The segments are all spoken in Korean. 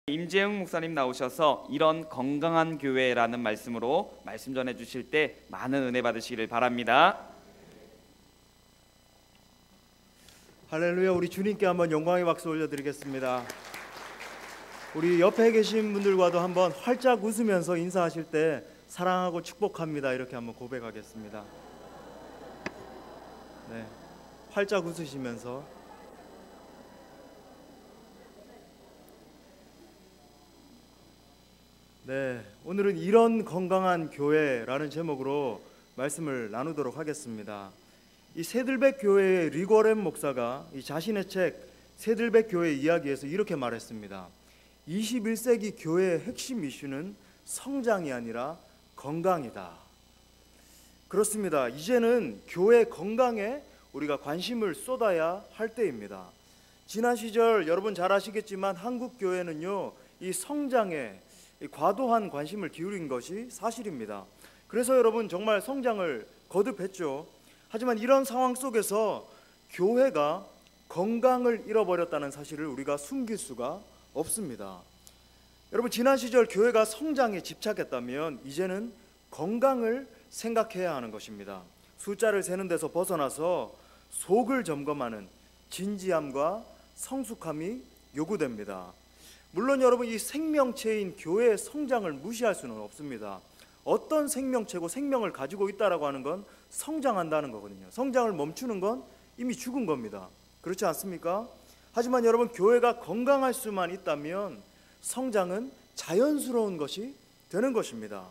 임재흥 목사님 나오셔서 이런 건강한 교회라는 말씀으로 말씀 전해 주실 때 많은 은혜 받으시기를 바랍니다. 할렐루야. 우리 주님께 한번 영광의 박수 올려드리겠습니다. 우리 옆에 계신 분들과도 한번 활짝 웃으면서 인사하실 때 사랑하고 축복합니다 이렇게 한번 고백하겠습니다. 네, 활짝 웃으시면서. 네, 오늘은 이런 건강한 교회라는 제목으로 말씀을 나누도록 하겠습니다. 이 새들백 교회의 리고렘 목사가 이 자신의 책 새들백 교회 이야기에서 이렇게 말했습니다. 21세기 교회의 핵심 이슈는 성장이 아니라 건강이다. 그렇습니다. 이제는 교회 건강에 우리가 관심을 쏟아야 할 때입니다. 지난 시절 여러분 잘 아시겠지만 한국 교회는요, 이 성장에 과도한 관심을 기울인 것이 사실입니다. 그래서 여러분 정말 성장을 거듭했죠. 하지만 이런 상황 속에서 교회가 건강을 잃어버렸다는 사실을 우리가 숨길 수가 없습니다. 여러분 지난 시절 교회가 성장에 집착했다면 이제는 건강을 생각해야 하는 것입니다. 숫자를 세는 데서 벗어나서 속을 점검하는 진지함과 성숙함이 요구됩니다. 물론 여러분 이 생명체인 교회의 성장을 무시할 수는 없습니다. 어떤 생명체고 생명을 가지고 있다라고 하는 건 성장한다는 거거든요. 성장을 멈추는 건 이미 죽은 겁니다. 그렇지 않습니까? 하지만 여러분 교회가 건강할 수만 있다면 성장은 자연스러운 것이 되는 것입니다.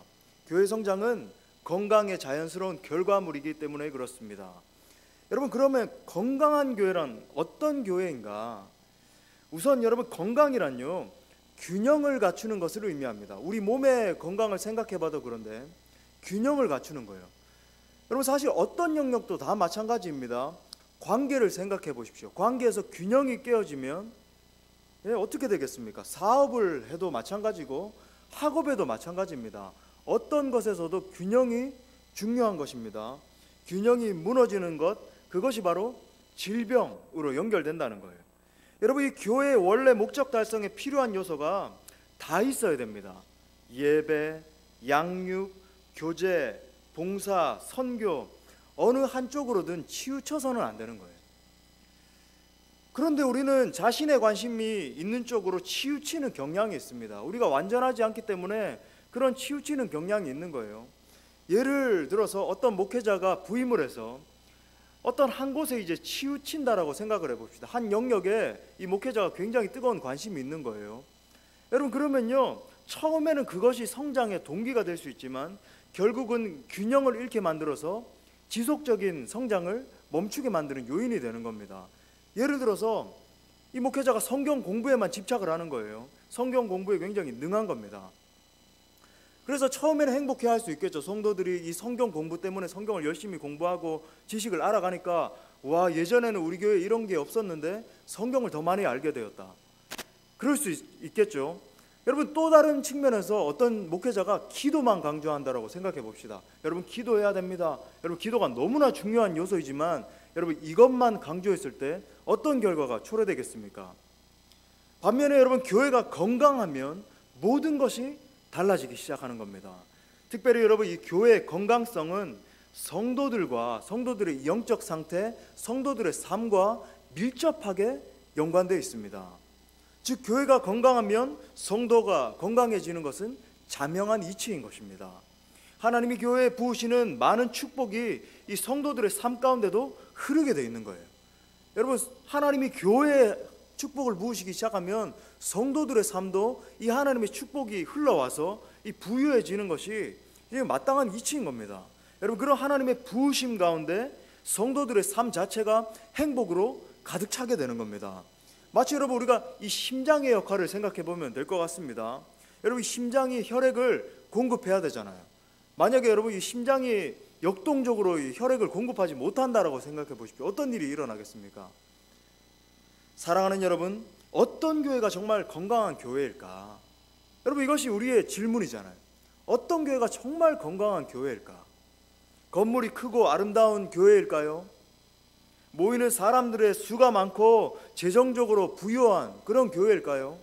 교회 성장은 건강의 자연스러운 결과물이기 때문에 그렇습니다. 여러분 그러면 건강한 교회란 어떤 교회인가? 우선 여러분 건강이란요 균형을 갖추는 것을 의미합니다. 우리 몸의 건강을 생각해봐도 그런데 균형을 갖추는 거예요. 여러분 사실 어떤 영역도 다 마찬가지입니다. 관계를 생각해 보십시오. 관계에서 균형이 깨어지면 어떻게 되겠습니까? 사업을 해도 마찬가지고 학업에도 마찬가지입니다. 어떤 것에서도 균형이 중요한 것입니다. 균형이 무너지는 것, 그것이 바로 질병으로 연결된다는 거예요. 여러분 이 교회의 원래 목적 달성에 필요한 요소가 다 있어야 됩니다. 예배, 양육, 교제, 봉사, 선교, 어느 한쪽으로든 치우쳐서는 안 되는 거예요. 그런데 우리는 자신의 관심이 있는 쪽으로 치우치는 경향이 있습니다. 우리가 완전하지 않기 때문에 그런 치우치는 경향이 있는 거예요. 예를 들어서 어떤 목회자가 부임을 해서 어떤 한 곳에 이제 치우친다라고 생각을 해봅시다. 한 영역에 이 목회자가 굉장히 뜨거운 관심이 있는 거예요. 여러분 그러면요 처음에는 그것이 성장의 동기가 될 수 있지만 결국은 균형을 잃게 만들어서 지속적인 성장을 멈추게 만드는 요인이 되는 겁니다. 예를 들어서 이 목회자가 성경 공부에만 집착을 하는 거예요. 성경 공부에 굉장히 능한 겁니다. 그래서 처음에는 행복해할 수 있겠죠. 성도들이 이 성경 공부 때문에 성경을 열심히 공부하고 지식을 알아가니까 와 예전에는 우리 교회에 이런 게 없었는데 성경을 더 많이 알게 되었다. 그럴 수 있겠죠. 여러분 또 다른 측면에서 어떤 목회자가 기도만 강조한다라고 생각해 봅시다. 여러분 기도해야 됩니다. 여러분 기도가 너무나 중요한 요소이지만 여러분 이것만 강조했을 때 어떤 결과가 초래되겠습니까? 반면에 여러분 교회가 건강하면 모든 것이 달라지기 시작하는 겁니다. 특별히 여러분 이 교회의 건강성은 성도들과 성도들의 영적 상태, 성도들의 삶과 밀접하게 연관되어 있습니다. 즉 교회가 건강하면 성도가 건강해지는 것은 자명한 이치인 것입니다. 하나님이 교회에 부으시는 많은 축복이 이 성도들의 삶 가운데도 흐르게 되어 있는 거예요. 여러분 하나님이 교회에 축복을 부으시기 시작하면 성도들의 삶도 이 하나님의 축복이 흘러와서 이 부유해지는 것이 마땅한 이치인 겁니다. 여러분 그런 하나님의 부으심 가운데 성도들의 삶 자체가 행복으로 가득 차게 되는 겁니다. 마치 여러분 우리가 이 심장의 역할을 생각해 보면 될 것 같습니다. 여러분 심장이 혈액을 공급해야 되잖아요. 만약에 여러분 이 심장이 역동적으로 이 혈액을 공급하지 못한다라고 생각해 보십시오. 어떤 일이 일어나겠습니까? 사랑하는 여러분, 어떤 교회가 정말 건강한 교회일까? 여러분 이것이 우리의 질문이잖아요. 어떤 교회가 정말 건강한 교회일까? 건물이 크고 아름다운 교회일까요? 모이는 사람들의 수가 많고 재정적으로 부유한 그런 교회일까요?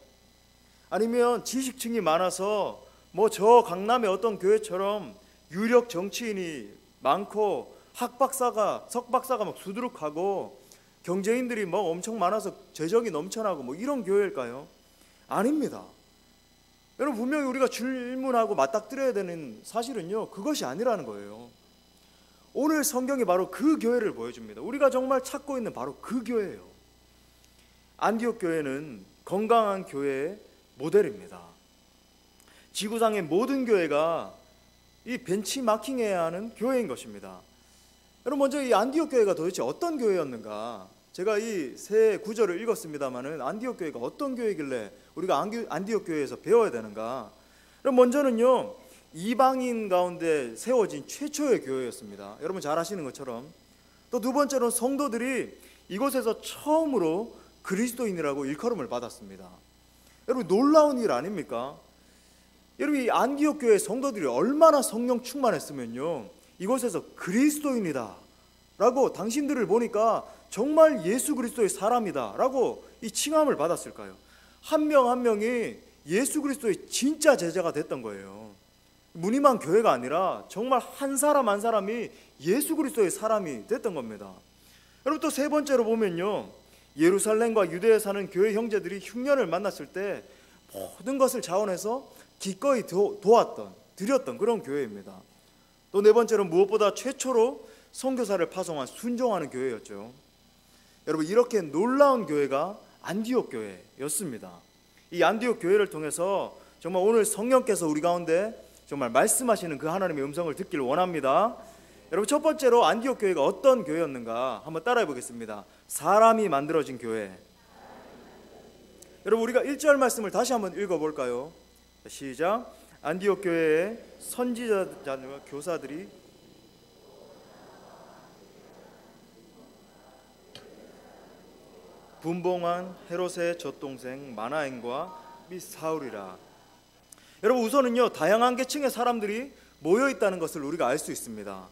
아니면 지식층이 많아서 뭐 저 강남의 어떤 교회처럼 유력 정치인이 많고 학박사가 석박사가 막 수두룩하고 경제인들이 뭐 엄청 많아서 재정이 넘쳐나고 뭐 이런 교회일까요? 아닙니다. 여러분, 분명히 우리가 질문하고 맞닥뜨려야 되는 사실은요, 그것이 아니라는 거예요. 오늘 성경이 바로 그 교회를 보여줍니다. 우리가 정말 찾고 있는 바로 그 교회예요. 안디옥 교회는 건강한 교회의 모델입니다. 지구상의 모든 교회가 이 벤치마킹해야 하는 교회인 것입니다. 여러분, 먼저 이 안디옥 교회가 도대체 어떤 교회였는가? 제가 이 세 구절을 읽었습니다마는 안디옥 교회가 어떤 교회길래 우리가 안디옥 교회에서 배워야 되는가? 그럼 먼저는요, 이방인 가운데 세워진 최초의 교회였습니다. 여러분 잘 아시는 것처럼. 또 두 번째로는 성도들이 이곳에서 처음으로 그리스도인이라고 일컬음을 받았습니다. 여러분, 놀라운 일 아닙니까? 여러분, 이 안디옥 교회 성도들이 얼마나 성령 충만했으면요, 이곳에서 그리스도인이다 라고 당신들을 보니까 정말 예수 그리스도의 사람이다 라고 이 칭함을 받았을까요? 한 명 한 명이 예수 그리스도의 진짜 제자가 됐던 거예요. 무늬만 교회가 아니라 정말 한 사람 한 사람이 예수 그리스도의 사람이 됐던 겁니다. 여러분, 또 세 번째로 보면요, 예루살렘과 유대에 사는 교회 형제들이 흉년을 만났을 때 모든 것을 자원해서 기꺼이 드렸던 그런 교회입니다. 또 네 번째로 무엇보다 최초로 선교사를 파송한 순종하는 교회였죠. 여러분, 이렇게 놀라운 교회가 안디옥 교회였습니다. 이 안디옥 교회를 통해서 정말 오늘 성령께서 우리 가운데 정말 말씀하시는 그 하나님의 음성을 듣길 원합니다. 여러분, 첫 번째로 안디옥 교회가 어떤 교회였는가 한번 따라해 보겠습니다. 사람이 만들어진 교회. 여러분, 우리가 1절 말씀을 다시 한번 읽어볼까요? 시작. 안디옥 교회의 선지자들과 교사들이 분봉한 헤롯의 젖동생 마나엔과 및 사울이라. 여러분, 우선은요, 다양한 계층의 사람들이 모여 있다는 것을 우리가 알 수 있습니다.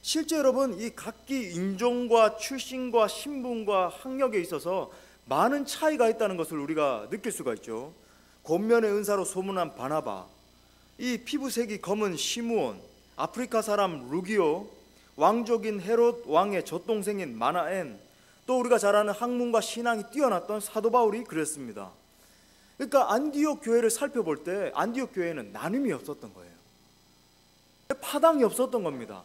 실제 여러분, 이 각기 인종과 출신과 신분과 학력에 있어서 많은 차이가 있다는 것을 우리가 느낄 수가 있죠. 권면의 은사로 소문난 바나바, 이 피부색이 검은 시므온, 아프리카 사람 루기오, 왕족인 헤롯 왕의 젖동생인 마나엔, 또 우리가 잘 아는 학문과 신앙이 뛰어났던 사도 바울이 그랬습니다. 그러니까 안디옥 교회를 살펴볼 때 안디옥 교회는 나눔이 없었던 거예요. 파당이 없었던 겁니다.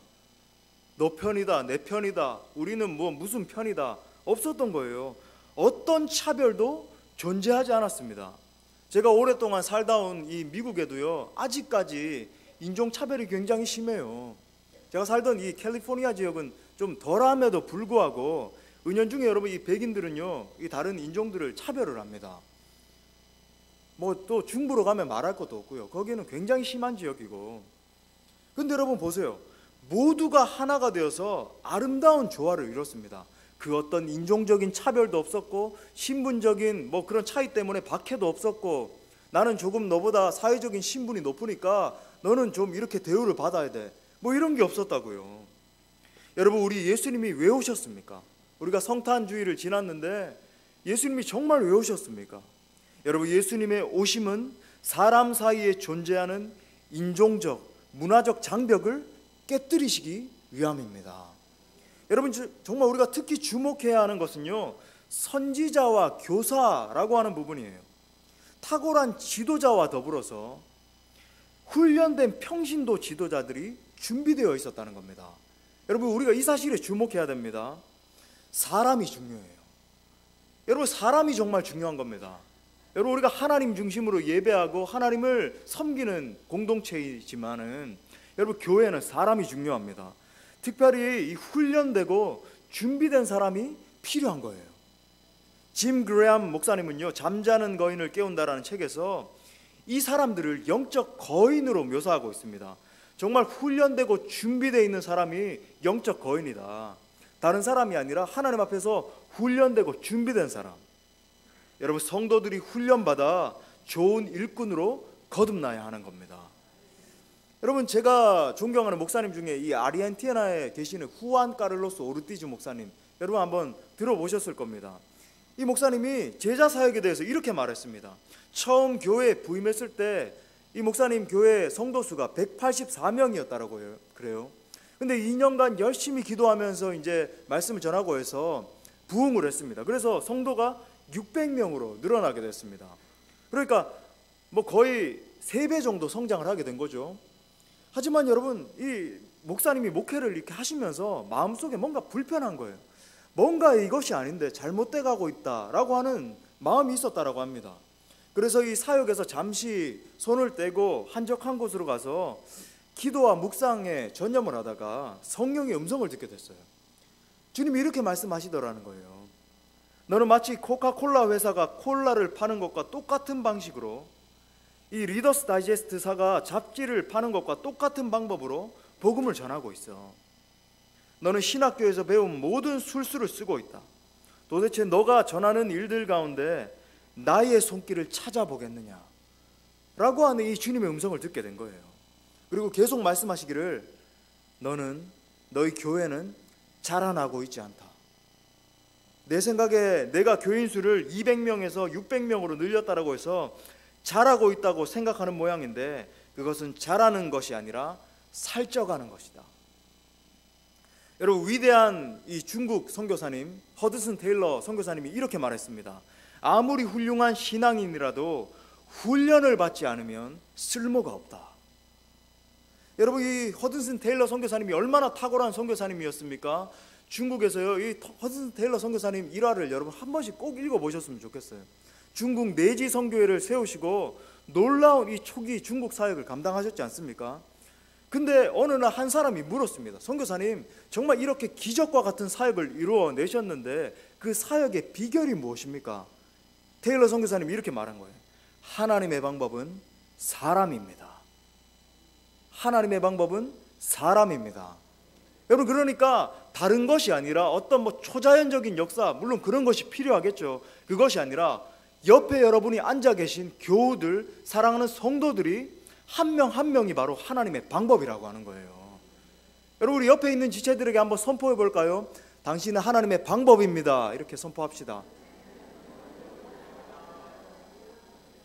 너 편이다, 내 편이다, 우리는 뭐 무슨 편이다, 없었던 거예요. 어떤 차별도 존재하지 않았습니다. 제가 오랫동안 살다 온 이 미국에도요, 아직까지 인종차별이 굉장히 심해요. 제가 살던 이 캘리포니아 지역은 좀 덜함에도 불구하고 은연중에 여러분, 이 백인들은요, 이 다른 인종들을 차별을 합니다. 뭐 또 중부로 가면 말할 것도 없고요, 거기는 굉장히 심한 지역이고. 근데 여러분 보세요, 모두가 하나가 되어서 아름다운 조화를 이뤘습니다. 그 어떤 인종적인 차별도 없었고, 신분적인 뭐 그런 차이 때문에 박해도 없었고, 나는 조금 너보다 사회적인 신분이 높으니까 너는 좀 이렇게 대우를 받아야 돼, 뭐 이런 게 없었다고요. 여러분, 우리 예수님이 왜 오셨습니까? 우리가 성탄주의를 지났는데 예수님이 정말 왜 오셨습니까? 여러분, 예수님의 오심은 사람 사이에 존재하는 인종적, 문화적 장벽을 깨뜨리시기 위함입니다. 여러분, 정말 우리가 특히 주목해야 하는 것은요, 선지자와 교사라고 하는 부분이에요. 탁월한 지도자와 더불어서 훈련된 평신도 지도자들이 준비되어 있었다는 겁니다. 여러분, 우리가 이 사실에 주목해야 됩니다. 사람이 중요해요. 여러분, 사람이 정말 중요한 겁니다. 여러분, 우리가 하나님 중심으로 예배하고 하나님을 섬기는 공동체이지만은 여러분, 교회는 사람이 중요합니다. 특별히 이 훈련되고 준비된 사람이 필요한 거예요. 짐 그레암 목사님은요, 잠자는 거인을 깨운다라는 책에서 이 사람들을 영적 거인으로 묘사하고 있습니다. 정말 훈련되고 준비되어 있는 사람이 영적 거인이다. 다른 사람이 아니라 하나님 앞에서 훈련되고 준비된 사람. 여러분, 성도들이 훈련받아 좋은 일꾼으로 거듭나야 하는 겁니다. 여러분, 제가 존경하는 목사님 중에 이 아르헨티나에 계시는 후안 카를로스 오르티즈 목사님, 여러분 한번 들어보셨을 겁니다. 이 목사님이 제자 사역에 대해서 이렇게 말했습니다. 처음 교회에 부임했을 때 이 목사님 교회 성도 수가 184명이었다라고 그래요. 근데 2년간 열심히 기도하면서 이제 말씀을 전하고 해서 부흥을 했습니다. 그래서 성도가 600명으로 늘어나게 됐습니다. 그러니까 뭐 거의 3배 정도 성장을 하게 된 거죠. 하지만 여러분, 이 목사님이 목회를 이렇게 하시면서 마음속에 뭔가 불편한 거예요. 뭔가 이것이 아닌데 잘못돼 가고 있다라고 하는 마음이 있었다라고 합니다. 그래서 이 사역에서 잠시 손을 떼고 한적한 곳으로 가서 기도와 묵상에 전념을 하다가 성령의 음성을 듣게 됐어요. 주님이 이렇게 말씀하시더라는 거예요. 너는 마치 코카콜라 회사가 콜라를 파는 것과 똑같은 방식으로, 이 리더스 다이제스트사가 잡지를 파는 것과 똑같은 방법으로 복음을 전하고 있어. 너는 신학교에서 배운 모든 술수를 쓰고 있다. 도대체 너가 전하는 일들 가운데 나의 손길을 찾아보겠느냐 라고 하는 이 주님의 음성을 듣게 된 거예요. 그리고 계속 말씀하시기를, 너희 교회는 자라나고 있지 않다. 내 생각에 내가 교인 수를 200명에서 600명으로 늘렸다라고 해서 자라고 있다고 생각하는 모양인데, 그것은 자라는 것이 아니라 살쪄가는 것이다. 여러분, 위대한 이 중국 선교사님 허드슨 테일러 선교사님이 이렇게 말했습니다. 아무리 훌륭한 신앙인이라도 훈련을 받지 않으면 쓸모가 없다. 여러분, 이 허드슨 테일러 선교사님이 얼마나 탁월한 선교사님이었습니까? 중국에서요, 이 허드슨 테일러 선교사님 일화를 여러분 한 번씩 꼭 읽어보셨으면 좋겠어요. 중국 내지 선교회를 세우시고 놀라운 이 초기 중국 사역을 감당하셨지 않습니까? 근데 어느 날 한 사람이 물었습니다. 선교사님, 정말 이렇게 기적과 같은 사역을 이루어내셨는데 그 사역의 비결이 무엇입니까? 테일러 선교사님이 이렇게 말한 거예요. 하나님의 방법은 사람입니다. 하나님의 방법은 사람입니다. 여러분, 그러니까 다른 것이 아니라 어떤 초자연적인 역사, 물론 그런 것이 필요하겠죠. 그것이 아니라 옆에 여러분이 앉아 계신 교우들, 사랑하는 성도들이 한 명 한 명이 바로 하나님의 방법이라고 하는 거예요. 여러분, 우리 옆에 있는 지체들에게 한번 선포해 볼까요? 당신은 하나님의 방법입니다. 이렇게 선포합시다.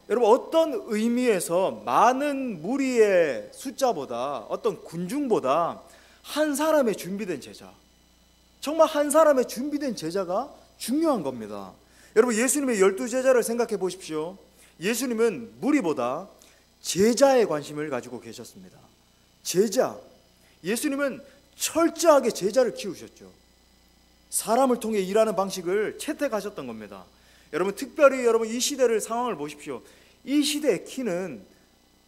여러분, 어떤 의미에서 많은 무리의 숫자보다, 어떤 군중보다 한 사람의 준비된 제자, 정말 한 사람의 준비된 제자가 중요한 겁니다. 여러분, 예수님의 12제자를 생각해 보십시오. 예수님은 무리보다 제자에 관심을 가지고 계셨습니다. 제자. 예수님은 철저하게 제자를 키우셨죠. 사람을 통해 일하는 방식을 채택하셨던 겁니다. 여러분, 특별히 여러분 이 시대를 상황을 보십시오. 이 시대의 키는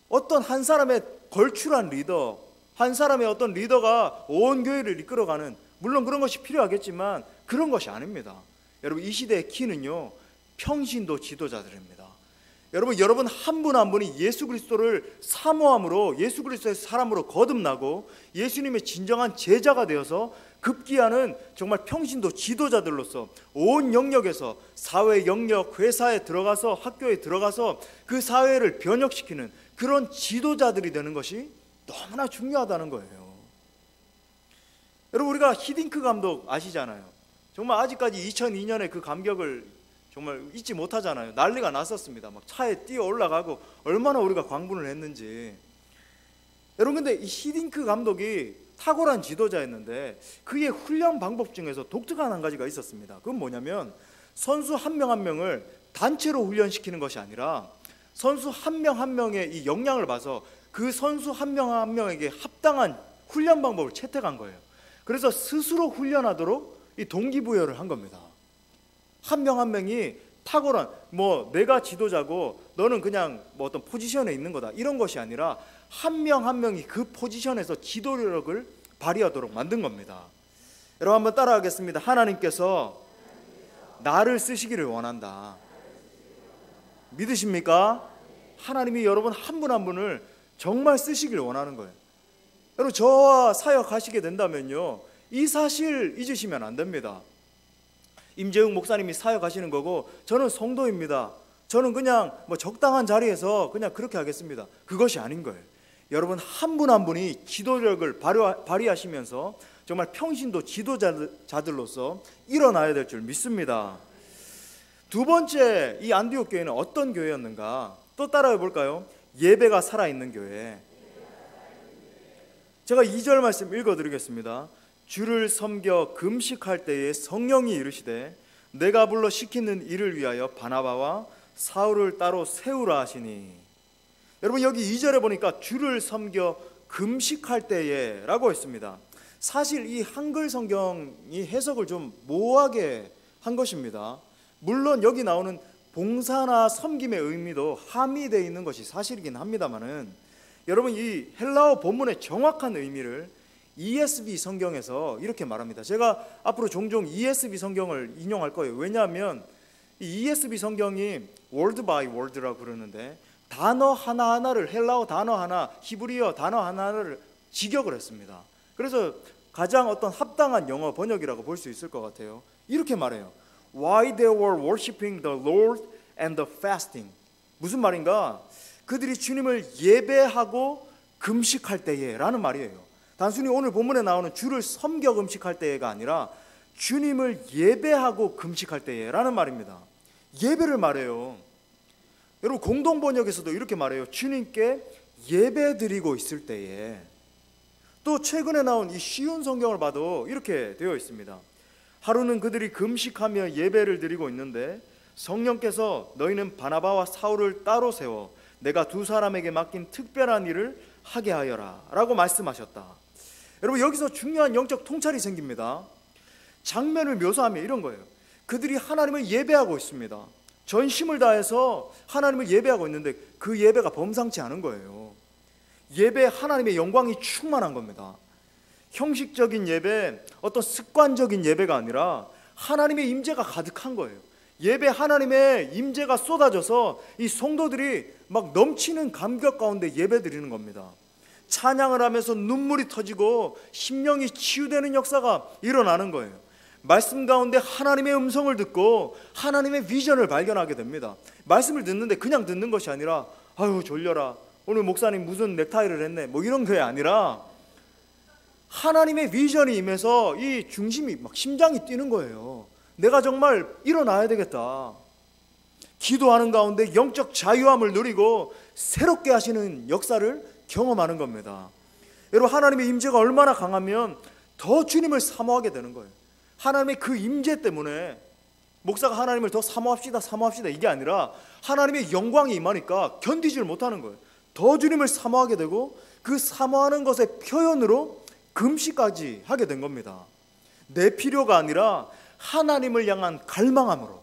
어떤 한 사람의 걸출한 리더, 한 사람의 어떤 리더가 온 교회를 이끌어가는, 물론 그런 것이 필요하겠지만 그런 것이 아닙니다. 여러분, 이 시대의 키는요, 평신도 지도자들입니다. 여러분 한 분 한 분이 예수 그리스도를 사모함으로, 예수 그리스도의 사람으로 거듭나고 예수님의 진정한 제자가 되어서 급기야는 정말 평신도 지도자들로서 온 영역에서, 사회 영역, 회사에 들어가서, 학교에 들어가서 그 사회를 변혁시키는 그런 지도자들이 되는 것이 너무나 중요하다는 거예요. 여러분, 우리가 히딩크 감독 아시잖아요. 정말 아직까지 2002년에 그 감격을 정말 잊지 못하잖아요. 난리가 났었습니다. 막 차에 뛰어 올라가고 얼마나 우리가 광분을 했는지. 여러분, 근데 이 히딩크 감독이 탁월한 지도자였는데 그의 훈련 방법 중에서 독특한 한 가지가 있었습니다. 그건 뭐냐면, 선수 한 명 한 명을 단체로 훈련시키는 것이 아니라 선수 한 명 한 명의 이 역량을 봐서 그 선수 한 명 한 명에게 합당한 훈련 방법을 채택한 거예요. 그래서 스스로 훈련하도록 이 동기부여를 한 겁니다. 한 명 한 명이 탁월한, 내가 지도자고 너는 그냥 어떤 포지션에 있는 거다, 이런 것이 아니라 한 명 한 명이 그 포지션에서 지도력을 발휘하도록 만든 겁니다. 여러분, 한번 따라하겠습니다. 하나님께서 나를 쓰시기를 원한다. 믿으십니까? 하나님이 여러분 한 분 한 분을 정말 쓰시길 원하는 거예요. 여러분, 저와 사역하시게 된다면요, 이 사실 잊으시면 안 됩니다. 임재웅 목사님이 사역하시는 거고 저는 성도입니다. 저는 그냥 적당한 자리에서 그냥 그렇게 하겠습니다. 그것이 아닌 거예요. 여러분, 한 분 한 분이 지도력을 발휘하시면서 정말 평신도 지도자들로서 일어나야 될 줄 믿습니다. 두 번째, 이 안디옥 교회는 어떤 교회였는가? 또 따라해 볼까요? 예배가 살아있는 교회. 제가 2절 말씀 읽어드리겠습니다. 주를 섬겨 금식할 때에 성령이 이르시되 내가 불러 시키는 일을 위하여 바나바와 사울을 따로 세우라 하시니. 여러분, 여기 2절에 보니까 주를 섬겨 금식할 때에 라고 했습니다. 사실 이 한글 성경이 해석을 좀 모호하게 한 것입니다. 물론 여기 나오는 봉사나 섬김의 의미도 함의되어 있는 것이 사실이긴 합니다만은, 여러분, 이 헬라어 본문의 정확한 의미를 ESV 성경에서 이렇게 말합니다. 제가 앞으로 종종 ESV 성경을 인용할 거예요. 왜냐하면 이 ESV 성경이 word by word라고 그러는데, 단어 하나하나를, 헬라어 단어 하나, 히브리어 단어 하나를 직역을 했습니다. 그래서 가장 어떤 합당한 영어 번역이라고 볼 수 있을 것 같아요. 이렇게 말해요. Why they were worshiping the Lord and the fasting. 무슨 말인가? 그들이 주님을 예배하고 금식할 때에 라는 말이에요. 단순히 오늘 본문에 나오는 주를 섬겨 금식할 때가 아니라 주님을 예배하고 금식할 때에 라는 말입니다. 예배를 말해요. 여러분, 공동번역에서도 이렇게 말해요. 주님께 예배 드리고 있을 때에. 또 최근에 나온 이 쉬운 성경을 봐도 이렇게 되어 있습니다. 하루는 그들이 금식하며 예배를 드리고 있는데 성령께서 너희는 바나바와 사울을 따로 세워 내가 두 사람에게 맡긴 특별한 일을 하게 하여라 라고 말씀하셨다. 여러분, 여기서 중요한 영적 통찰이 생깁니다. 장면을 묘사하면 이런 거예요. 그들이 하나님을 예배하고 있습니다. 전심을 다해서 하나님을 예배하고 있는데 그 예배가 범상치 않은 거예요. 예배에 하나님의 영광이 충만한 겁니다. 형식적인 예배, 어떤 습관적인 예배가 아니라 하나님의 임재가 가득한 거예요. 예배 하나님의 임재가 쏟아져서 이 성도들이 막 넘치는 감격 가운데 예배 드리는 겁니다. 찬양을 하면서 눈물이 터지고 심령이 치유되는 역사가 일어나는 거예요. 말씀 가운데 하나님의 음성을 듣고 하나님의 비전을 발견하게 됩니다. 말씀을 듣는데 그냥 듣는 것이 아니라 아유 졸려라, 오늘 목사님 무슨 넥타이를 했네, 뭐 이런 게 아니라 하나님의 비전이 임해서 이 중심이 막 심장이 뛰는 거예요. 내가 정말 일어나야 되겠다. 기도하는 가운데 영적 자유함을 누리고 새롭게 하시는 역사를 경험하는 겁니다. 여러분, 하나님의 임재가 얼마나 강하면 더 주님을 사모하게 되는 거예요. 하나님의 그 임재 때문에 목사가 하나님을 더 사모합시다 이게 아니라 하나님의 영광이 임하니까 견디지를 못하는 거예요. 더 주님을 사모하게 되고 그 사모하는 것의 표현으로 금식까지 하게 된 겁니다. 내 필요가 아니라 하나님을 향한 갈망함으로,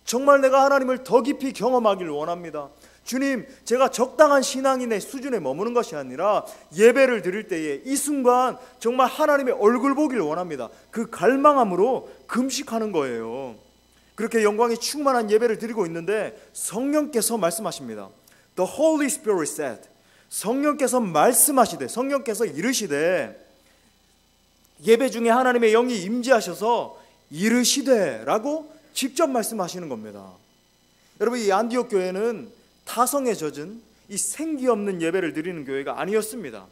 정말 내가 하나님을 더 깊이 경험하기를 원합니다. 주님, 제가 적당한 신앙인의 수준에 머무는 것이 아니라 예배를 드릴 때에 이 순간 정말 하나님의 얼굴 보기를 원합니다. 그 갈망함으로 금식하는 거예요. 그렇게 영광이 충만한 예배를 드리고 있는데 성령께서 말씀하십니다. The Holy Spirit said, 성령께서 말씀하시되, 성령께서 이르시되, 예배 중에 하나님의 영이 임재하셔서 이르시되 라고 직접 말씀하시는 겁니다. 여러분, 이 안디옥 교회는 타성에 젖은 이 생기 없는 예배를 드리는 교회가 아니었습니다.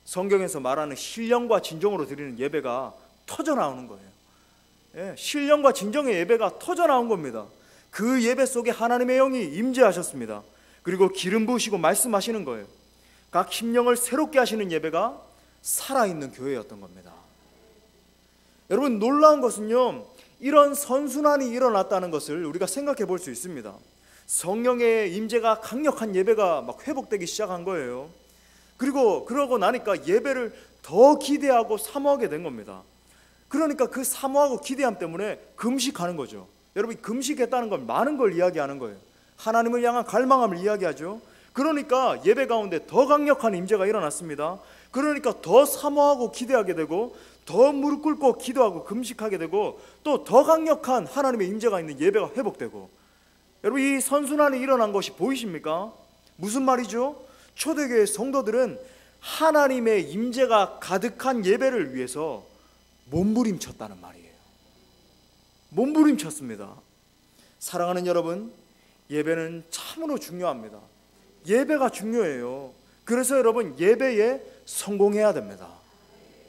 성경에서 말하는 신령과 진정으로 드리는 예배가 터져 나오는 거예요. 신령과 진정의 예배가 터져 나온 겁니다. 그 예배 속에 하나님의 영이 임재하셨습니다. 그리고 기름 부으시고 말씀하시는 거예요. 각 심령을 새롭게 하시는 예배가 살아있는 교회였던 겁니다. 여러분, 놀라운 것은요, 이런 선순환이 일어났다는 것을 우리가 생각해 볼 수 있습니다. 성령의 임재가 강력한 예배가 막 회복되기 시작한 거예요. 그리고 그러고 나니까 예배를 더 기대하고 사모하게 된 겁니다. 그러니까 그 사모하고 기대함 때문에 금식하는 거죠. 여러분, 금식했다는 건 많은 걸 이야기하는 거예요. 하나님을 향한 갈망함을 이야기하죠. 그러니까 예배 가운데 더 강력한 임재가 일어났습니다. 그러니까 더 사모하고 기대하게 되고 더 무릎 꿇고 기도하고 금식하게 되고 또 더 강력한 하나님의 임재가 있는 예배가 회복되고. 여러분, 이 선순환이 일어난 것이 보이십니까? 무슨 말이죠? 초대교회 성도들은 하나님의 임재가 가득한 예배를 위해서 몸부림쳤다는 말이에요. 몸부림쳤습니다. 사랑하는 여러분, 예배는 참으로 중요합니다. 예배가 중요해요. 그래서 여러분, 예배에 성공해야 됩니다.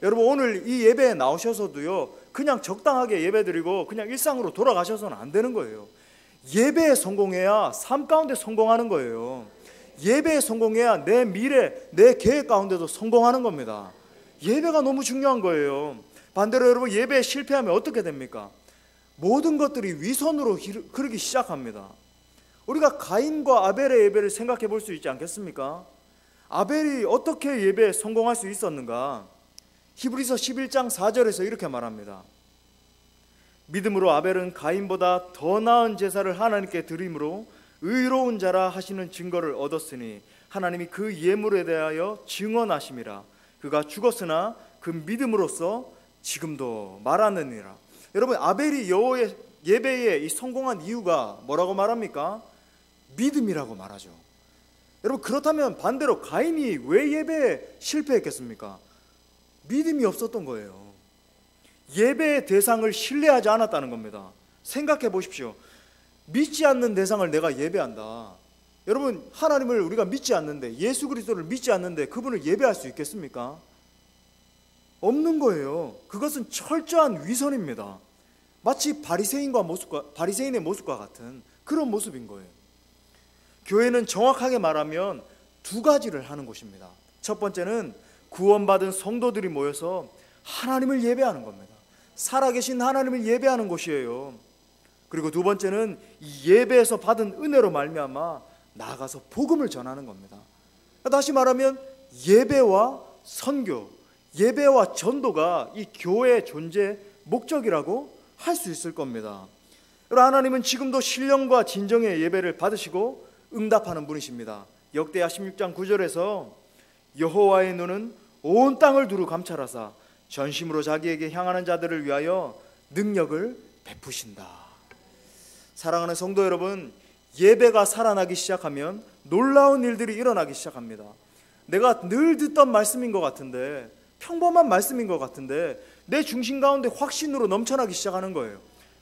여러분, 오늘 이 예배에 나오셔서도요, 그냥 적당하게 예배드리고 그냥 일상으로 돌아가셔서는 안 되는 거예요. 예배에 성공해야 삶 가운데 성공하는 거예요. 예배에 성공해야 내 미래, 내 계획 가운데도 성공하는 겁니다. 예배가 너무 중요한 거예요. 반대로 여러분, 예배에 실패하면 어떻게 됩니까? 모든 것들이 위선으로 흐르기 시작합니다. 우리가 가인과 아벨의 예배를 생각해 볼 수 있지 않겠습니까? 아벨이 어떻게 예배에 성공할 수 있었는가? 히브리서 11장 4절에서 이렇게 말합니다. 믿음으로 아벨은 가인보다 더 나은 제사를 하나님께 드림으로 의로운 자라 하시는 증거를 얻었으니 하나님이 그 예물에 대하여 증언하심이라. 그가 죽었으나 그 믿음으로써 지금도 말하느니라. 여러분, 아벨이 여호와의 예배에 이 성공한 이유가 뭐라고 말합니까? 믿음이라고 말하죠. 여러분, 그렇다면 반대로 가인이 왜 예배에 실패했겠습니까? 믿음이 없었던 거예요. 예배의 대상을 신뢰하지 않았다는 겁니다. 생각해 보십시오. 믿지 않는 대상을 내가 예배한다. 여러분, 하나님을 우리가 믿지 않는데, 예수 그리스도를 믿지 않는데 그분을 예배할 수 있겠습니까? 없는 거예요. 그것은 철저한 위선입니다. 마치 바리새인의 모습과 같은 그런 모습인 거예요. 교회는 정확하게 말하면 두 가지를 하는 곳입니다. 첫 번째는 구원받은 성도들이 모여서 하나님을 예배하는 겁니다. 살아계신 하나님을 예배하는 곳이에요. 그리고 두 번째는 이 예배에서 받은 은혜로 말미암아 나아가서 복음을 전하는 겁니다. 다시 말하면 예배와 선교, 예배와 전도가 이 교회의 존재 목적이라고 할 수 있을 겁니다. 하나님은 지금도 신령과 진정의 예배를 받으시고 응답하는 분이십니다. 역대하 16장 9절에서 여호와의 눈은 온 땅을 두루 감찰하사 전심으로 자기에게 향하는 자들을 위하여 능력을 베푸신다. 사랑하는 성도 여러분, 예배가 살아나기 시작하면 놀라운 일들이 일어나기 시작합니다. 내가 늘 듣던 말씀인 것 같은데, 평범한 말씀인 것 같은데 내 중심 가운데 확신으로 넘쳐나기 시작하는 거예요.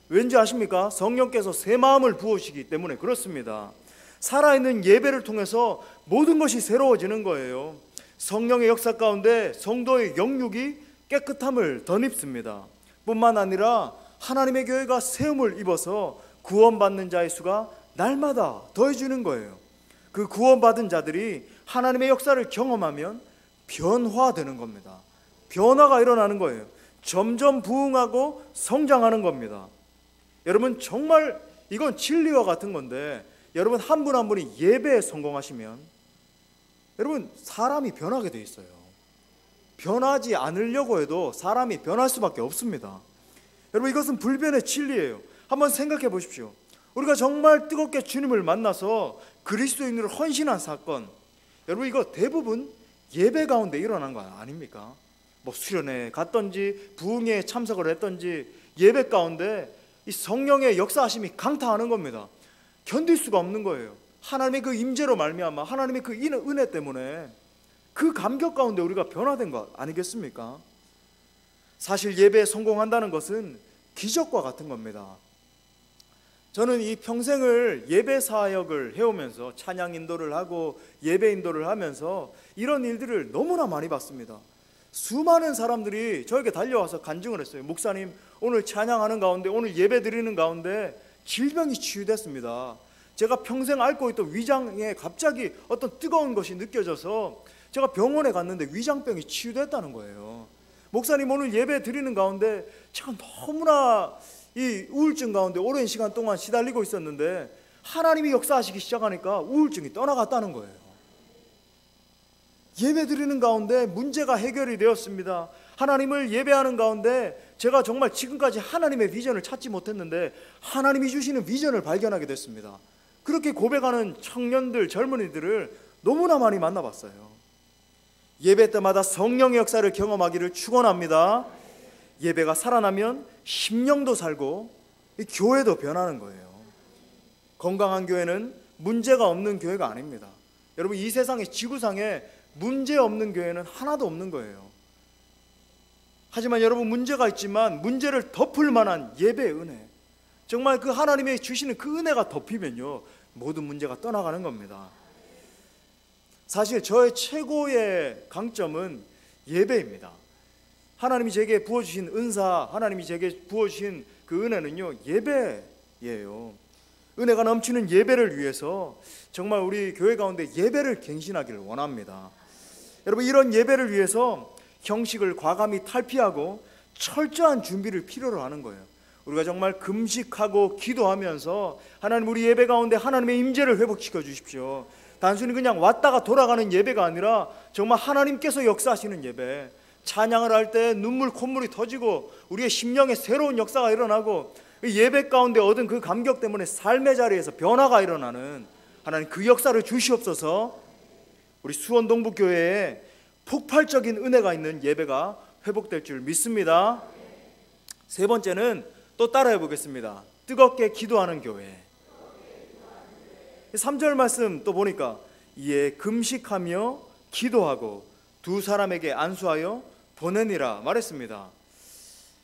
왠지 아십니까? 성령께서 새 마음을 부으시기 때문에 그렇습니다. 살아있는 예배를 통해서 모든 것이 새로워지는 거예요. 성령의 역사 가운데 성도의 영육이 깨끗함을 덧입습니다. 뿐만 아니라 하나님의 교회가 세움을 입어서 구원받는 자의 수가 날마다 더해지는 거예요. 그 구원받은 자들이 하나님의 역사를 경험하면 변화되는 겁니다. 변화가 일어나는 거예요. 점점 부흥하고 성장하는 겁니다. 여러분, 정말 이건 진리와 같은 건데, 여러분 한 분 한 분이 예배에 성공하시면 여러분 사람이 변하게 돼 있어요. 변하지 않으려고 해도 사람이 변할 수밖에 없습니다. 여러분, 이것은 불변의 진리예요. 한번 생각해 보십시오. 우리가 정말 뜨겁게 주님을 만나서 그리스도인으로 헌신한 사건, 여러분 이거 대부분 예배 가운데 일어난 거 아닙니까? 뭐 수련회 갔던지 부흥회에 참석을 했던지 예배 가운데 이 성령의 역사하심이 강타하는 겁니다. 견딜 수가 없는 거예요. 하나님의 그 임재로 말미암아, 하나님의 그 은혜 때문에 그 감격 가운데 우리가 변화된 것 아니겠습니까? 사실 예배에 성공한다는 것은 기적과 같은 겁니다. 저는 이 평생을 예배 사역을 해오면서 찬양 인도를 하고 예배 인도를 하면서 이런 일들을 너무나 많이 봤습니다. 수많은 사람들이 저에게 달려와서 간증을 했어요. 목사님, 오늘 찬양하는 가운데, 오늘 예배 드리는 가운데 질병이 치유됐습니다. 제가 평생 앓고 있던 위장에 갑자기 어떤 뜨거운 것이 느껴져서 제가 병원에 갔는데 위장병이 치유됐다는 거예요. 목사님, 오늘 예배 드리는 가운데 제가 너무나 이 우울증 가운데 오랜 시간 동안 시달리고 있었는데 하나님이 역사하시기 시작하니까 우울증이 떠나갔다는 거예요. 예배 드리는 가운데 문제가 해결이 되었습니다. 하나님을 예배하는 가운데 제가 정말 지금까지 하나님의 비전을 찾지 못했는데 하나님이 주시는 비전을 발견하게 됐습니다. 그렇게 고백하는 청년들, 젊은이들을 너무나 많이 만나봤어요. 예배 때마다 성령의 역사를 경험하기를 축원합니다. 예배가 살아나면 심령도 살고 이 교회도 변하는 거예요. 건강한 교회는 문제가 없는 교회가 아닙니다. 여러분, 이 세상의 지구상에 문제 없는 교회는 하나도 없는 거예요. 하지만 여러분, 문제가 있지만 문제를 덮을 만한 예배의 은혜, 정말 그 하나님이 주시는 그 은혜가 덮이면요 모든 문제가 떠나가는 겁니다. 사실 저의 최고의 강점은 예배입니다. 하나님이 제게 부어주신 은사, 하나님이 제게 부어주신 그 은혜는요 예배예요. 은혜가 넘치는 예배를 위해서 정말 우리 교회 가운데 예배를 갱신하기를 원합니다. 여러분, 이런 예배를 위해서 형식을 과감히 탈피하고 철저한 준비를 필요로 하는 거예요. 우리가 정말 금식하고 기도하면서 하나님, 우리 예배 가운데 하나님의 임재를 회복시켜 주십시오. 단순히 그냥 왔다가 돌아가는 예배가 아니라 정말 하나님께서 역사하시는 예배, 찬양을 할 때 눈물 콧물이 터지고 우리의 심령에 새로운 역사가 일어나고 예배 가운데 얻은 그 감격 때문에 삶의 자리에서 변화가 일어나는 하나님, 그 역사를 주시옵소서. 우리 수원동북교회에 폭발적인 은혜가 있는 예배가 회복될 줄 믿습니다. 세 번째는 또 따라해 보겠습니다. 뜨겁게 기도하는 교회. 3절 말씀 또 보니까 이에 금식하며 기도하고 두 사람에게 안수하여 보내니라 말했습니다.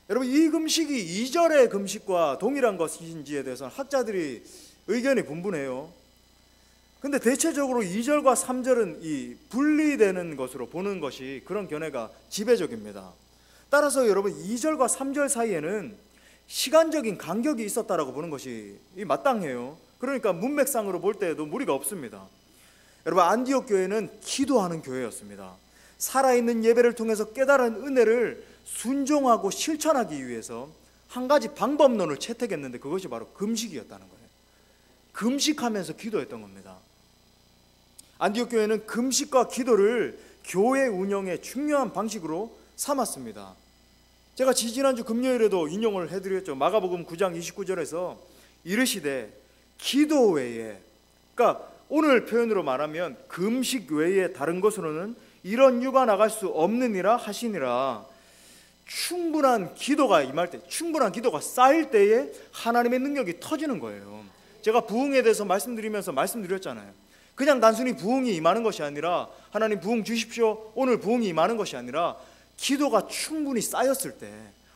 여러분, 이 금식이 2절의 금식과 동일한 것인지에 대해서는 학자들이 의견이 분분해요. 근데 대체적으로 2절과 3절은 이 분리되는 것으로 보는 것이, 그런 견해가 지배적입니다. 따라서 여러분, 2절과 3절 사이에는 시간적인 간격이 있었다라고 보는 것이 마땅해요. 그러니까 문맥상으로 볼 때에도 무리가 없습니다. 여러분, 안디옥 교회는 기도하는 교회였습니다. 살아있는 예배를 통해서 깨달은 은혜를 순종하고 실천하기 위해서 한 가지 방법론을 채택했는데 그것이 바로 금식이었다는 거예요. 금식하면서 기도했던 겁니다. 안디옥 교회는 금식과 기도를 교회 운영의 중요한 방식으로 삼았습니다. 제가 지지난주 금요일에도 인용을 해드렸죠. 마가복음 9장 29절에서 이르시되 기도 외에, 그러니까 오늘 표현으로 말하면 금식 외에 다른 것으로는 이런 유가 나갈 수 없느니라 하시니라. 충분한 기도가 임할 때, 충분한 기도가 쌓일 때에 하나님의 능력이 터지는 거예요. 제가 부흥에 대해서 말씀드리면서 말씀드렸잖아요. 그냥 단순히 부흥이 임하는 것이 아니라, 하나님 부흥 주십시오, 오늘 부흥이 임하는 것이 아니라, 기도가 충분히 쌓였을 때,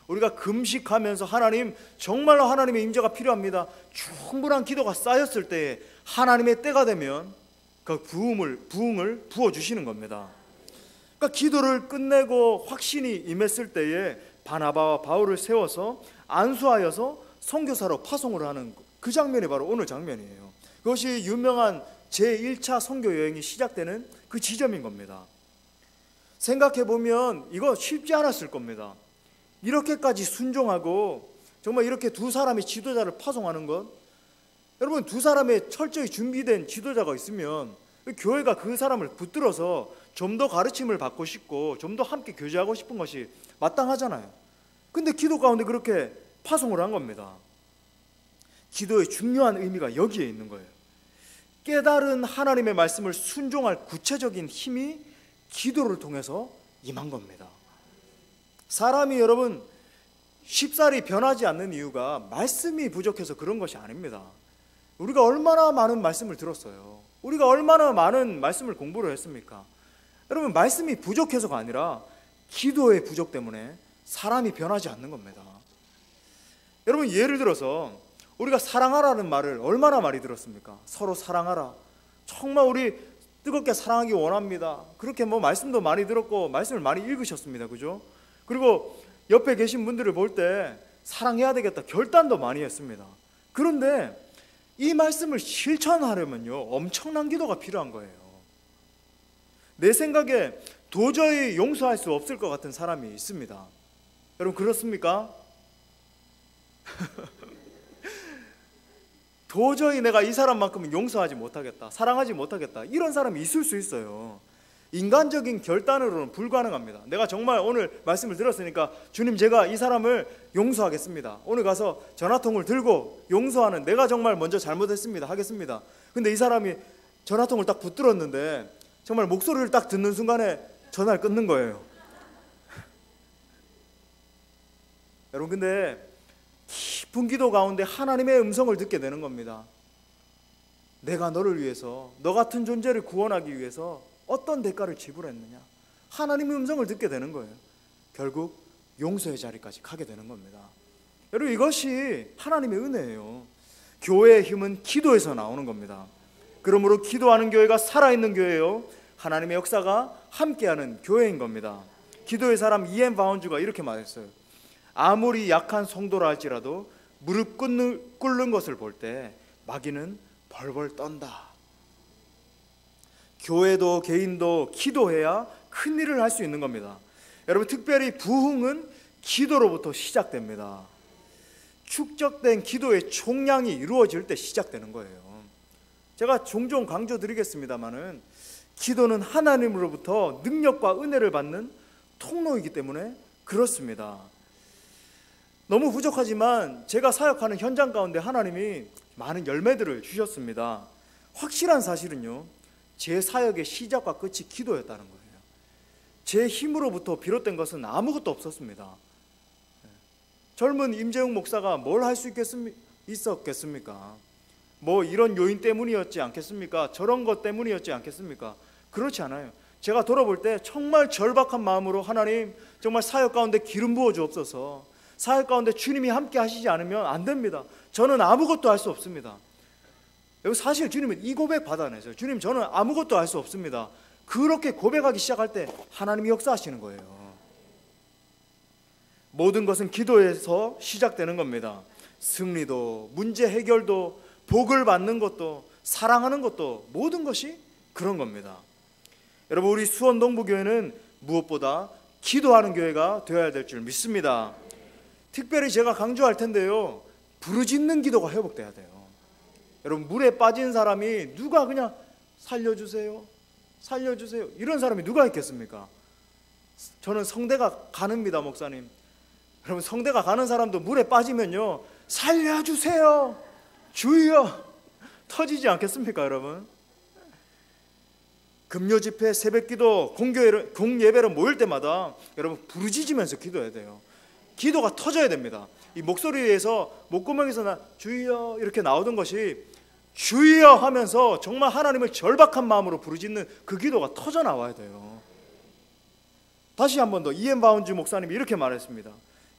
우리가 금식하면서 하나님, 정말로 하나님의 임재가 필요합니다, 충분한 기도가 쌓였을 때에 하나님의 때가 되면 그 부흥을 부어주시는 겁니다. 그러니까 기도를 끝내고 확신이 임했을 때에 바나바와 바울을 세워서 안수하여서 선교사로 파송을 하는 그 장면이 바로 오늘 장면이에요. 그것이 유명한 제1차 선교 여행이 시작되는 그 지점인 겁니다. 생각해보면 이거 쉽지 않았을 겁니다. 이렇게까지 순종하고 정말 이렇게 두 사람의 지도자를 파송하는 것, 여러분, 두 사람의 철저히 준비된 지도자가 있으면 교회가 그 사람을 붙들어서 좀 더 가르침을 받고 싶고 좀 더 함께 교제하고 싶은 것이 마땅하잖아요. 근데 기도 가운데 그렇게 파송을 한 겁니다. 기도의 중요한 의미가 여기에 있는 거예요. 깨달은 하나님의 말씀을 순종할 구체적인 힘이 기도를 통해서 임한 겁니다. 사람이 여러분 쉽사리 변하지 않는 이유가 말씀이 부족해서 그런 것이 아닙니다. 우리가 얼마나 많은 말씀을 들었어요. 우리가 얼마나 많은 말씀을 공부를 했습니까? 여러분, 말씀이 부족해서가 아니라 기도의 부족 때문에 사람이 변하지 않는 겁니다. 여러분, 예를 들어서 우리가 사랑하라는 말을 얼마나 많이 들었습니까? 서로 사랑하라. 정말 우리 뜨겁게 사랑하기 원합니다. 그렇게 말씀도 많이 들었고 말씀을 많이 읽으셨습니다. 그죠? 그리고 옆에 계신 분들을 볼 때 사랑해야 되겠다 결단도 많이 했습니다. 그런데 이 말씀을 실천하려면요, 엄청난 기도가 필요한 거예요. 내 생각에 도저히 용서할 수 없을 것 같은 사람이 있습니다. 여러분, 그렇습니까? 도저히 내가 이 사람만큼은 용서하지 못하겠다, 사랑하지 못하겠다, 이런 사람이 있을 수 있어요. 인간적인 결단으로는 불가능합니다. 내가 정말 오늘 말씀을 들었으니까 주님, 제가 이 사람을 용서하겠습니다. 오늘 가서 전화통을 들고 용서하는, 내가 정말 먼저 잘못했습니다 하겠습니다. 근데 이 사람이 전화통을 딱 붙들었는데 정말 목소리를 딱 듣는 순간에 전화를 끊는 거예요. 여러분, 근데 깊은 기도 가운데 하나님의 음성을 듣게 되는 겁니다. 내가 너를 위해서, 너 같은 존재를 구원하기 위해서 어떤 대가를 지불했느냐, 하나님의 음성을 듣게 되는 거예요. 결국 용서의 자리까지 가게 되는 겁니다. 여러분, 이것이 하나님의 은혜예요. 교회의 힘은 기도에서 나오는 겁니다. 그러므로 기도하는 교회가 살아있는 교회예요. 하나님의 역사가 함께하는 교회인 겁니다. 기도의 사람 이엔 바운주가 이렇게 말했어요. 아무리 약한 성도라 할지라도 무릎 꿇는 것을 볼 때 마귀는 벌벌 떤다. 교회도 개인도 기도해야 큰 일을 할 수 있는 겁니다. 여러분, 특별히 부흥은 기도로부터 시작됩니다. 축적된 기도의 총량이 이루어질 때 시작되는 거예요. 제가 종종 강조드리겠습니다마는 기도는 하나님으로부터 능력과 은혜를 받는 통로이기 때문에 그렇습니다. 너무 부족하지만 제가 사역하는 현장 가운데 하나님이 많은 열매들을 주셨습니다. 확실한 사실은요, 제 사역의 시작과 끝이 기도였다는 거예요. 제 힘으로부터 비롯된 것은 아무것도 없었습니다. 젊은 임재웅 목사가 뭘 할 수 있었겠습니까? 뭐 이런 요인 때문이었지 않겠습니까? 저런 것 때문이었지 않겠습니까? 그렇지 않아요. 제가 돌아볼 때 정말 절박한 마음으로 하나님, 정말 사역 가운데 기름 부어 주옵소서. 사역 가운데 주님이 함께 하시지 않으면 안 됩니다. 저는 아무것도 할 수 없습니다. 여기 사실 주님은 이 고백 받아내세요. 주님, 저는 아무것도 할 수 없습니다. 그렇게 고백하기 시작할 때 하나님이 역사하시는 거예요. 모든 것은 기도에서 시작되는 겁니다. 승리도, 문제 해결도, 복을 받는 것도, 사랑하는 것도, 모든 것이 그런 겁니다. 여러분, 우리 수원 동부교회는 무엇보다 기도하는 교회가 되어야 될 줄 믿습니다. 특별히 제가 강조할 텐데요, 부르짖는 기도가 회복돼야 돼요. 여러분, 물에 빠진 사람이 누가 그냥 살려주세요, 살려주세요, 이런 사람이 누가 있겠습니까? 저는 성대가 가는입니다, 목사님. 여러분, 성대가 가는 사람도 물에 빠지면요, 살려주세요, 주여, 터지지 않겠습니까, 여러분? 금요 집회, 새벽기도, 공예배로 모일 때마다 여러분 부르짖으면서 기도해야 돼요. 기도가 터져야 됩니다. 이 목소리에서, 목구멍에서 주여 이렇게 나오던 것이 주여 하면서 정말 하나님을 절박한 마음으로 부르짖는 그 기도가 터져 나와야 돼요. 다시 한 번 더, 이엠 바운즈 목사님이 이렇게 말했습니다.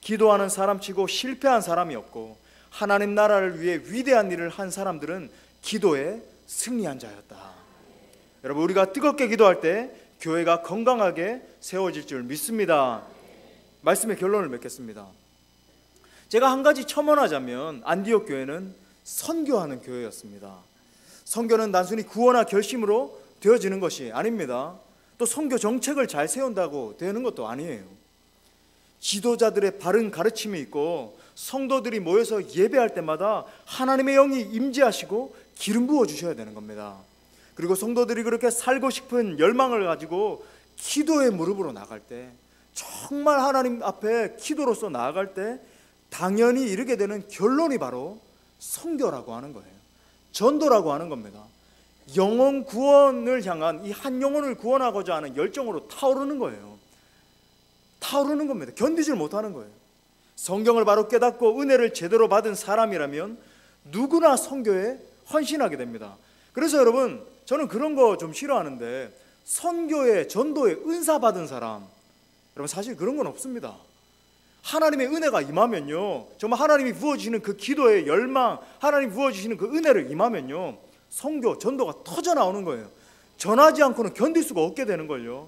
기도하는 사람치고 실패한 사람이 없고 하나님 나라를 위해 위대한 일을 한 사람들은 기도에 승리한 자였다. 여러분, 우리가 뜨겁게 기도할 때 교회가 건강하게 세워질 줄 믿습니다. 말씀의 결론을 맺겠습니다. 제가 한 가지 첨언하자면 안디옥 교회는 선교하는 교회였습니다. 선교는 단순히 구호나 결심으로 되어지는 것이 아닙니다. 또 선교 정책을 잘 세운다고 되는 것도 아니에요. 지도자들의 바른 가르침이 있고 성도들이 모여서 예배할 때마다 하나님의 영이 임재하시고 기름 부어 주셔야 되는 겁니다. 그리고 성도들이 그렇게 살고 싶은 열망을 가지고 기도의 무릎으로 나갈 때, 정말 하나님 앞에 기도로서 나아갈 때 당연히 이르게 되는 결론이 바로 선교라고 하는 거예요. 전도라고 하는 겁니다. 영혼 구원을 향한, 이 한 영혼을 구원하고자 하는 열정으로 타오르는 거예요. 타오르는 겁니다. 견디질 못하는 거예요. 성경을 바로 깨닫고 은혜를 제대로 받은 사람이라면 누구나 선교에 헌신하게 됩니다. 그래서 여러분, 저는 그런 거 좀 싫어하는데, 선교에, 전도에 은사 받은 사람, 여러분 사실 그런 건 없습니다. 하나님의 은혜가 임하면요, 정말 하나님이 부어주시는 그 기도의 열망, 하나님이 부어주시는 그 은혜를 임하면요, 선교, 전도가 터져 나오는 거예요. 전하지 않고는 견딜 수가 없게 되는 걸요.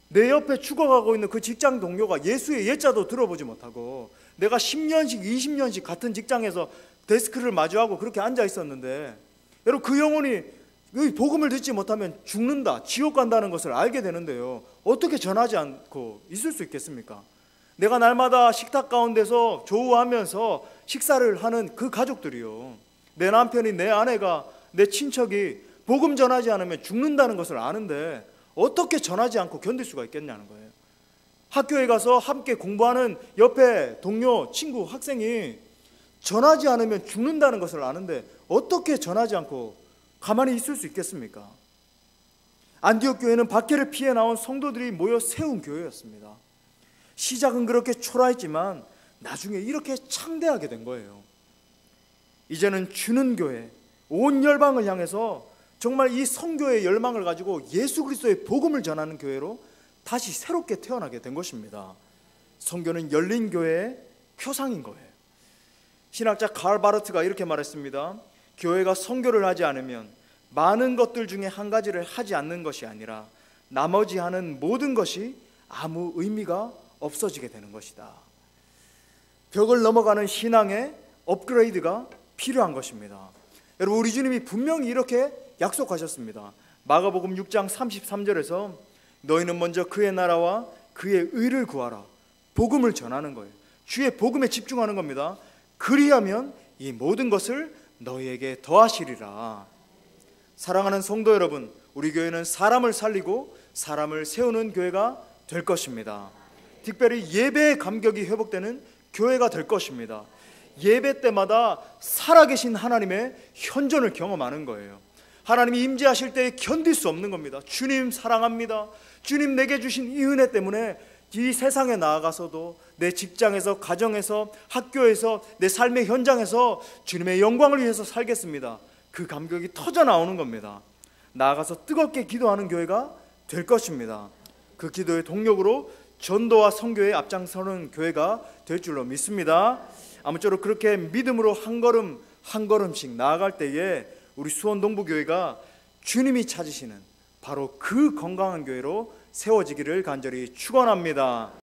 내 옆에 죽어가고 있는 그 직장 동료가 예수의 예자도 들어보지 못하고, 내가 10년씩 20년씩 같은 직장에서 데스크를 마주하고 그렇게 앉아 있었는데, 여러분 그 영혼이 복음을 듣지 못하면 죽는다, 지옥 간다는 것을 알게 되는데요, 어떻게 전하지 않고 있을 수 있겠습니까? 내가 날마다 식탁 가운데서 조우하면서 식사를 하는 그 가족들이요, 내 남편이, 내 아내가, 내 친척이 복음 전하지 않으면 죽는다는 것을 아는데 어떻게 전하지 않고 견딜 수가 있겠냐는 거예요. 학교에 가서 함께 공부하는 옆에 동료, 친구, 학생이 전하지 않으면 죽는다는 것을 아는데 어떻게 전하지 않고 가만히 있을 수 있겠습니까? 안디옥 교회는 박해를 피해 나온 성도들이 모여 세운 교회였습니다. 시작은 그렇게 초라했지만 나중에 이렇게 창대하게 된 거예요. 이제는 주는 교회, 온 열방을 향해서 정말 이 선교의 열망을 가지고 예수 그리스도의 복음을 전하는 교회로 다시 새롭게 태어나게 된 것입니다. 선교는 열린 교회의 표상인 거예요. 신학자 칼 바르트가 이렇게 말했습니다. 교회가 선교를 하지 않으면 많은 것들 중에 한 가지를 하지 않는 것이 아니라 나머지 하는 모든 것이 아무 의미가 없어지게 되는 것이다. 벽을 넘어가는 신앙의 업그레이드가 필요한 것입니다. 여러분, 우리 주님이 분명히 이렇게 약속하셨습니다. 마가복음 6장 33절에서 너희는 먼저 그의 나라와 그의 의를 구하라. 복음을 전하는 거예요. 주의 복음에 집중하는 겁니다. 그리하면 이 모든 것을 너희에게 더하시리라. 사랑하는 성도 여러분, 우리 교회는 사람을 살리고 사람을 세우는 교회가 될 것입니다. 특별히 예배의 감격이 회복되는 교회가 될 것입니다. 예배 때마다 살아계신 하나님의 현존을 경험하는 거예요. 하나님이 임재하실 때 견딜 수 없는 겁니다. 주님 사랑합니다. 주님 내게 주신 이 은혜 때문에 이 세상에 나아가서도 내 직장에서, 가정에서, 학교에서, 내 삶의 현장에서 주님의 영광을 위해서 살겠습니다. 그 감격이 터져 나오는 겁니다. 나아가서 뜨겁게 기도하는 교회가 될 것입니다. 그 기도의 동력으로 전도와 선교에 앞장서는 교회가 될 줄로 믿습니다. 아무쪼록 그렇게 믿음으로 한 걸음 한 걸음씩 나아갈 때에 우리 수원동부교회가 주님이 찾으시는 바로 그 건강한 교회로 세워지기를 간절히 축원합니다.